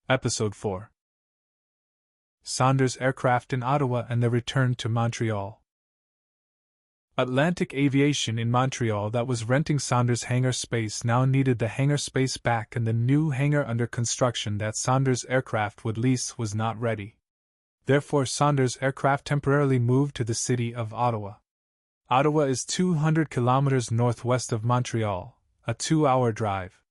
Episode 4. Saunders Aircraft in Ottawa and the return to Montreal. Atlantic Aviation in Montreal, that was renting Saunders hangar space, now needed the hangar space back, and the new hangar under construction that Saunders Aircraft would lease was not ready. Therefore, Saunders Aircraft temporarily moved to the city of Ottawa. Ottawa is 200 kilometers northwest of Montreal, a 2-hour drive.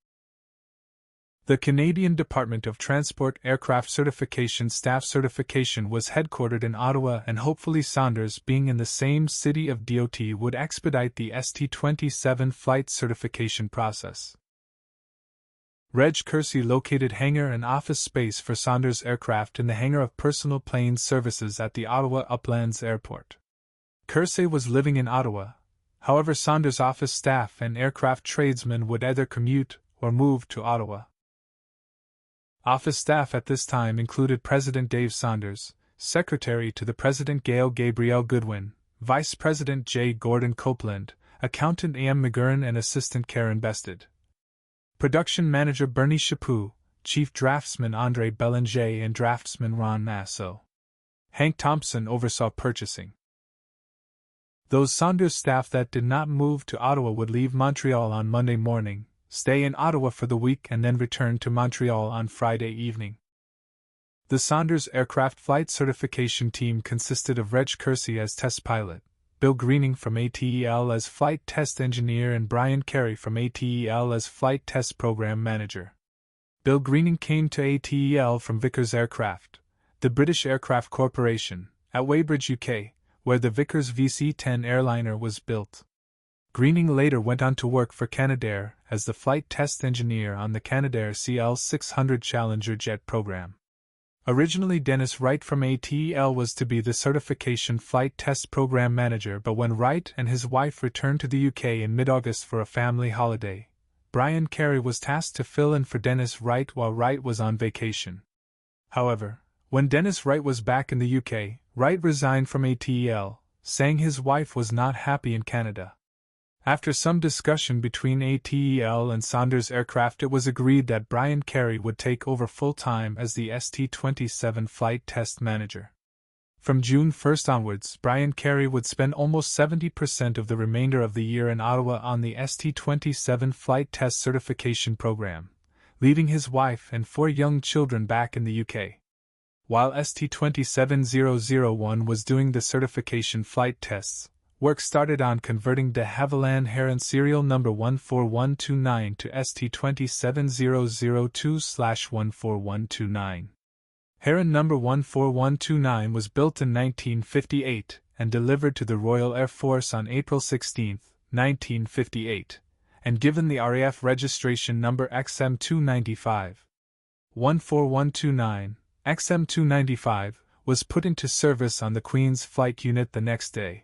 The Canadian Department of Transport Aircraft Certification Staff Certification was headquartered in Ottawa, and hopefully Saunders, being in the same city of DOT, would expedite the ST-27 flight certification process. Reg Kersey located hangar and office space for Saunders Aircraft in the hangar of Personal Planes Services at the Ottawa Uplands Airport. Kersey was living in Ottawa, however Saunders office staff and aircraft tradesmen would either commute or move to Ottawa. Office staff at this time included President Dave Saunders, Secretary to the President Gabrielle Goodwin, Vice President J. Gordon Copeland, Accountant A.M. McGurn, and Assistant Karen Bested. Production Manager Bernie Chaput, Chief Draftsman Andre Belanger, and Draftsman Ron Nasso. Hank Thompson oversaw purchasing. Those Saunders staff that did not move to Ottawa would leave Montreal on Monday morning, stay in Ottawa for the week, and then return to Montreal on Friday evening. The Saunders Aircraft Flight Certification Team consisted of Reg Kersey as test pilot, Bill Greening from ATEL as flight test engineer, and Brian Carey from ATEL as flight test program manager. Bill Greening came to ATEL from Vickers Aircraft, the British Aircraft Corporation, at Weybridge, UK, where the Vickers VC-10 airliner was built. Greening later went on to work for Canadair as the flight test engineer on the Canadair CL-600 Challenger jet program. Originally, Dennis Wright from ATEL was to be the certification flight test program manager, but when Wright and his wife returned to the UK in mid-August for a family holiday, Brian Carey was tasked to fill in for Dennis Wright while Wright was on vacation. However, when Dennis Wright was back in the UK, Wright resigned from ATEL, saying his wife was not happy in Canada. After some discussion between ATEL and Saunders Aircraft, it was agreed that Brian Carey would take over full-time as the ST-27 flight test manager. From June 1st onwards, Brian Carey would spend almost 70% of the remainder of the year in Ottawa on the ST-27 flight test certification program, leaving his wife and 4 young children back in the UK. While ST-27001 was doing the certification flight tests, work started on converting de Havilland Heron serial number 14129 to ST-27002/14129. Heron number 14129 was built in 1958 and delivered to the Royal Air Force on April 16, 1958, and given the RAF registration number XM295. 14129, XM295, was put into service on the Queen's Flight Unit the next day.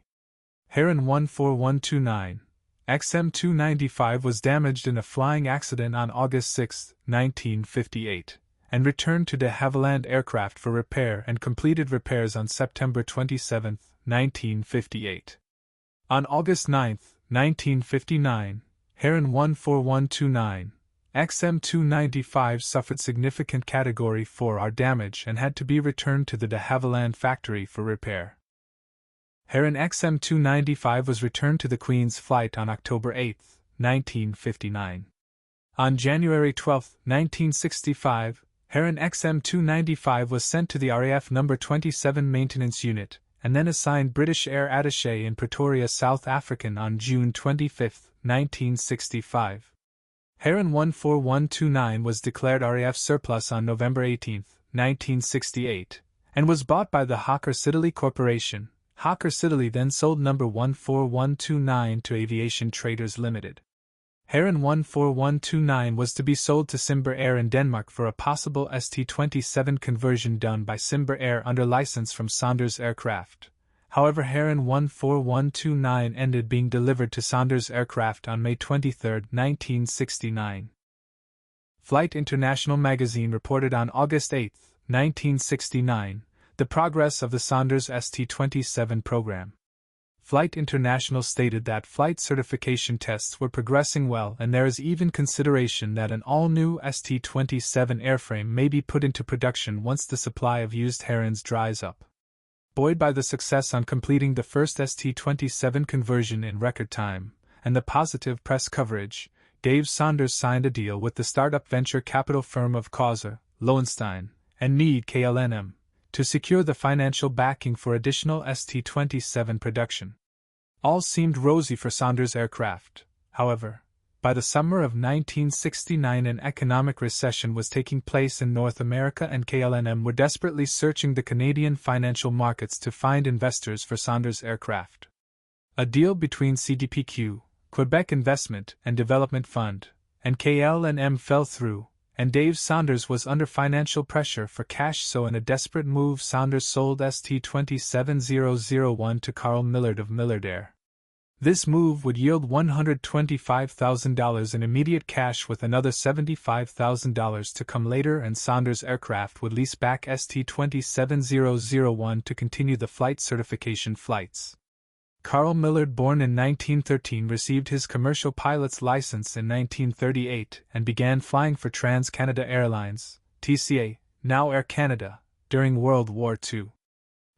Heron 14129, XM295 was damaged in a flying accident on August 6, 1958, and returned to de Havilland Aircraft for repair and completed repairs on September 27, 1958. On August 9, 1959, Heron 14129, XM295 suffered significant Category 4R damage and had to be returned to the de Havilland factory for repair. Heron XM295 was returned to the Queen's Flight on October 8, 1959. On January 12, 1965, Heron XM295 was sent to the RAF No. 27 Maintenance Unit, and then assigned British Air Attaché in Pretoria, South Africa on June 25, 1965. Heron 14129 was declared RAF surplus on November 18, 1968, and was bought by the Hawker Siddeley Corporation. Hawker Siddeley then sold number 14129 to Aviation Traders Limited. Heron 14129 was to be sold to Simber Air in Denmark for a possible ST-27 conversion done by Simber Air under license from Saunders Aircraft. However, Heron 14129 ended being delivered to Saunders Aircraft on May 23, 1969. Flight International magazine reported on August 8, 1969, the progress of the Saunders ST-27 program. Flight International stated that flight certification tests were progressing well, and there is even consideration that an all-new ST-27 airframe may be put into production once the supply of used Herons dries up. Buoyed by the success on completing the first ST-27 conversion in record time, and the positive press coverage, Dave Saunders signed a deal with the startup venture capital firm of Causer, Lowenstein, and Mead KLNM, to secure the financial backing for additional ST-27 production. All seemed rosy for Saunders Aircraft, however. By the summer of 1969 an economic recession was taking place in North America, and KLNM were desperately searching the Canadian financial markets to find investors for Saunders Aircraft. A deal between CDPQ, Quebec Investment and Development Fund, and KLNM fell through, and Dave Saunders was under financial pressure for cash, so in a desperate move Saunders sold ST-27001 to Carl Millard of Millard Air. This move would yield $125,000 in immediate cash, with another $75,000 to come later, and Saunders Aircraft would lease back ST-27001 to continue the flight certification flights. Carl Millard, born in 1913, received his commercial pilot's license in 1938 and began flying for Trans-Canada Airlines, TCA, now Air Canada, during World War II.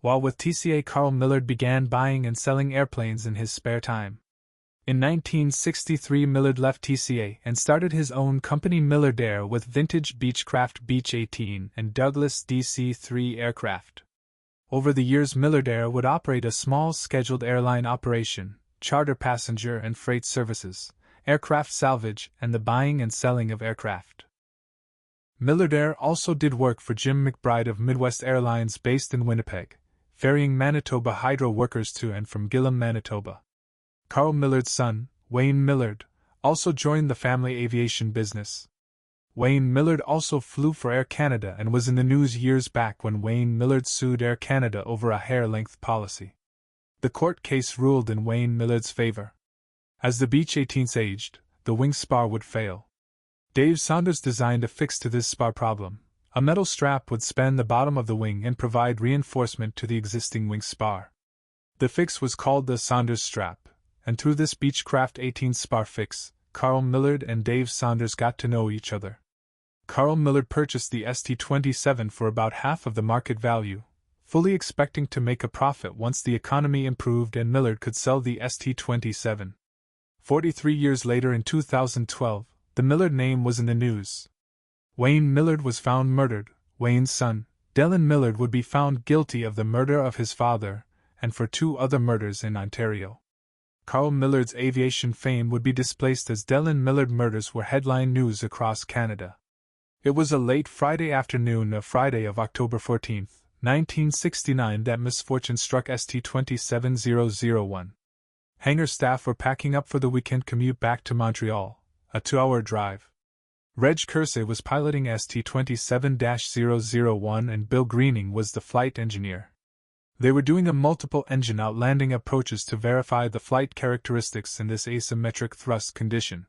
While with TCA, Carl Millard began buying and selling airplanes in his spare time. In 1963 Millard left TCA and started his own company Millard Air with vintage Beechcraft Beech 18 and Douglas DC-3 aircraft. Over the years Millard Air would operate a small scheduled airline operation, charter passenger and freight services, aircraft salvage, and the buying and selling of aircraft. Millard Air also did work for Jim McBride of Midwest Airlines based in Winnipeg, ferrying Manitoba Hydro workers to and from Gillam, Manitoba. Carl Millard's son, Wayne Millard, also joined the family aviation business. Wayne Millard also flew for Air Canada and was in the news years back when Wayne Millard sued Air Canada over a hair-length policy. The court case ruled in Wayne Millard's favor. As the Beech 18s aged, the wing spar would fail. Dave Saunders designed a fix to this spar problem. A metal strap would span the bottom of the wing and provide reinforcement to the existing wing spar. The fix was called the Saunders strap, and through this Beechcraft 18 spar fix, Carl Millard and Dave Saunders got to know each other. Carl Millard purchased the ST-27 for about half of the market value, fully expecting to make a profit once the economy improved and Millard could sell the ST-27. 43 years later, in 2012, the Millard name was in the news. Wayne Millard was found murdered. Wayne's son, Dylan Millard, would be found guilty of the murder of his father and for 2 other murders in Ontario. Carl Millard's aviation fame would be displaced as Dylan Millard murders were headline news across Canada. It was a late Friday afternoon of Friday of October 14, 1969 that misfortune struck ST-27001. Hangar staff were packing up for the weekend commute back to Montreal, a 2-hour drive. Reg Kersey was piloting ST-27-001 and Bill Greening was the flight engineer. They were doing a multiple engine out landing approaches to verify the flight characteristics in this asymmetric thrust condition.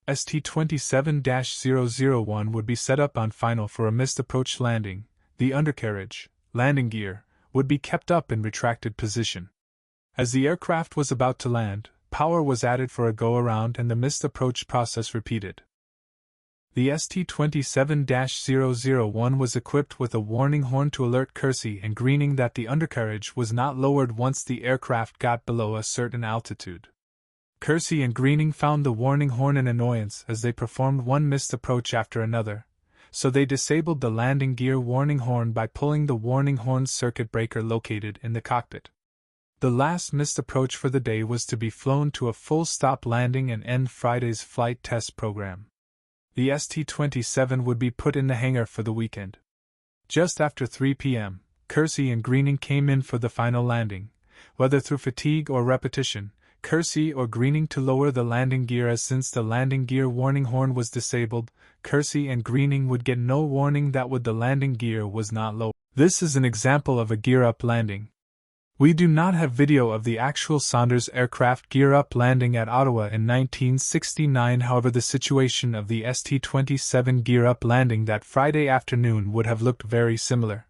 ST-27-001 would be set up on final for a missed approach landing. The undercarriage, landing gear, would be kept up in retracted position. As the aircraft was about to land, power was added for a go-around and the missed approach process repeated. The ST-27-001 was equipped with a warning horn to alert Kersey and Greening that the undercarriage was not lowered once the aircraft got below a certain altitude. Kersey and Greening found the warning horn an annoyance as they performed one missed approach after another, so they disabled the landing gear warning horn by pulling the warning horn circuit breaker located in the cockpit. The last missed approach for the day was to be flown to a full-stop landing and end Friday's flight test program. The ST-27 would be put in the hangar for the weekend. Just after 3 p.m., Kersey and Greening came in for the final landing, whether through fatigue or repetition. Kersey or Greening to lower the landing gear, as since the landing gear warning horn was disabled, Kersey and Greening would get no warning that the landing gear was not lowered. This is an example of a gear-up landing. We do not have video of the actual Saunders aircraft gear-up landing at Ottawa in 1969, however the situation of the ST-27 gear-up landing that Friday afternoon would have looked very similar.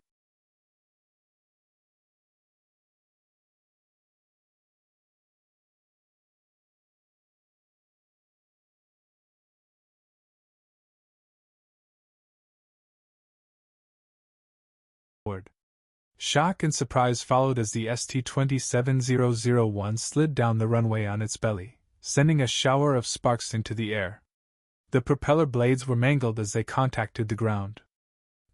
Shock and surprise followed as the ST-27001 slid down the runway on its belly, sending a shower of sparks into the air. The propeller blades were mangled as they contacted the ground.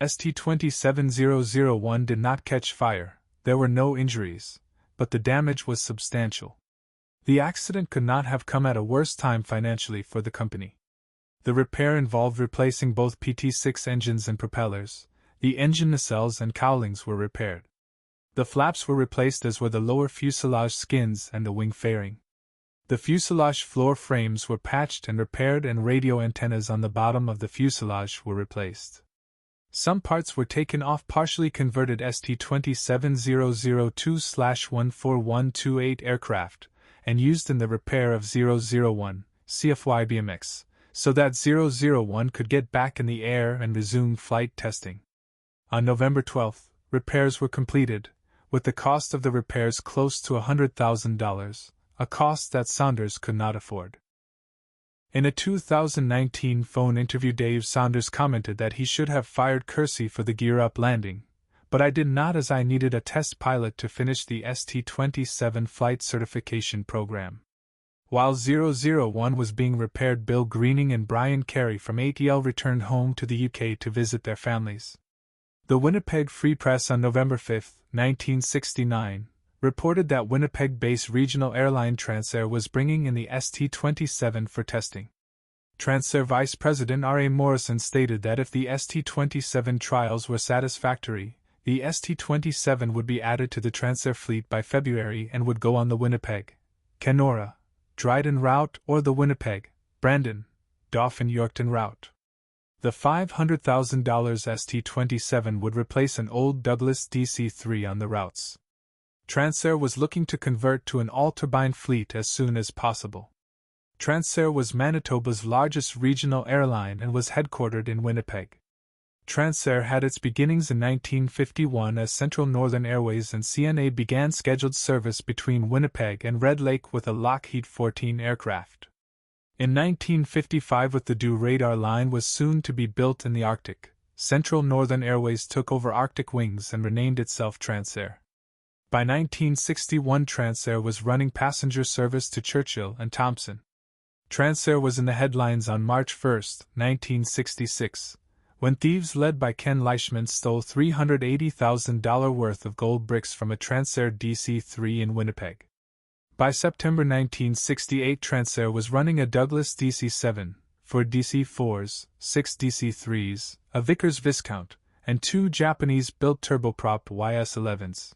ST-27001 did not catch fire, there were no injuries, but the damage was substantial. The accident could not have come at a worse time financially for the company. The repair involved replacing both PT-6 engines and propellers. The engine nacelles and cowlings were repaired. The flaps were replaced as were the lower fuselage skins and the wing fairing. The fuselage floor frames were patched and repaired, and radio antennas on the bottom of the fuselage were replaced. Some parts were taken off partially converted ST-27002/14128 aircraft and used in the repair of 001 CFY BMX, so that 001 could get back in the air and resume flight testing. On November 12, repairs were completed, with the cost of the repairs close to $100,000, a cost that Saunders could not afford. In a 2019 phone interview, Dave Saunders commented that he should have fired Kersey for the gear-up landing, but I did not, as I needed a test pilot to finish the ST-27 flight certification program. While 001 was being repaired, Bill Greening and Brian Carey from 8EL returned home to the UK to visit their families. The Winnipeg Free Press on November 5, 1969, reported that Winnipeg-based regional airline Transair was bringing in the ST-27 for testing. Transair Vice President R.A. Morrison stated that if the ST-27 trials were satisfactory, the ST-27 would be added to the Transair fleet by February and would go on the Winnipeg, Kenora, Dryden route or the Winnipeg, Brandon, Dauphin Yorkton route. The $500,000 ST-27 would replace an old Douglas DC-3 on the routes. Transair was looking to convert to an all-turbine fleet as soon as possible. Transair was Manitoba's largest regional airline and was headquartered in Winnipeg. Transair had its beginnings in 1951 as Central Northern Airways, and CNA began scheduled service between Winnipeg and Red Lake with a Lockheed 14 aircraft. In 1955, with the DO radar line was soon to be built in the Arctic, Central Northern Airways took over Arctic Wings and renamed itself Transair. By 1961, Transair was running passenger service to Churchill and Thompson. Transair was in the headlines on March 1, 1966, when thieves led by Ken Leishman stole $380,000 worth of gold bricks from a Transair DC-3 in Winnipeg. By September 1968, Transair was running a Douglas DC-7, 4 DC-4s, 6 DC-3s, a Vickers Viscount, and 2 Japanese-built turboprop YS-11s.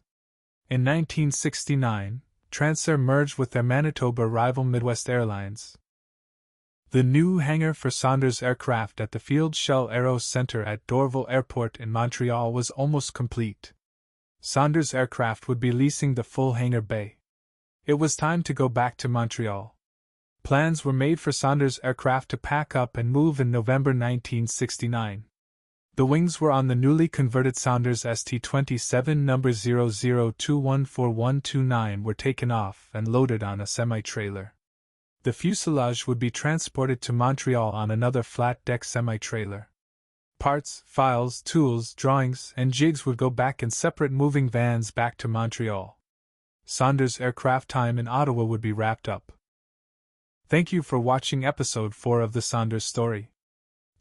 In 1969, Transair merged with their Manitoba rival Midwest Airlines. The new hangar for Saunders aircraft at the Field Shell Aero Centre at Dorval Airport in Montreal was almost complete. Saunders aircraft would be leasing the full hangar bay. It was time to go back to Montreal. Plans were made for Saunders aircraft to pack up and move in November 1969. The wings were on the newly converted Saunders ST-27 number 00214129 were taken off and loaded on a semi-trailer. The fuselage would be transported to Montreal on another flat-deck semi-trailer. Parts, files, tools, drawings, and jigs would go back in separate moving vans back to Montreal. Saunders aircraft time in Ottawa would be wrapped up. Thank you for watching Episode 4 of the Saunders story.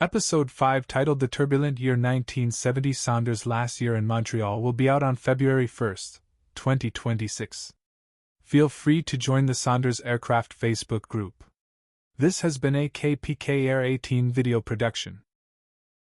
Episode 5, titled The Turbulent Year 1970 Saunders' Last Year in Montreal, will be out on February 1, 2026. Feel free to join the Saunders Aircraft Facebook group. This has been a KPK Air 18 video production.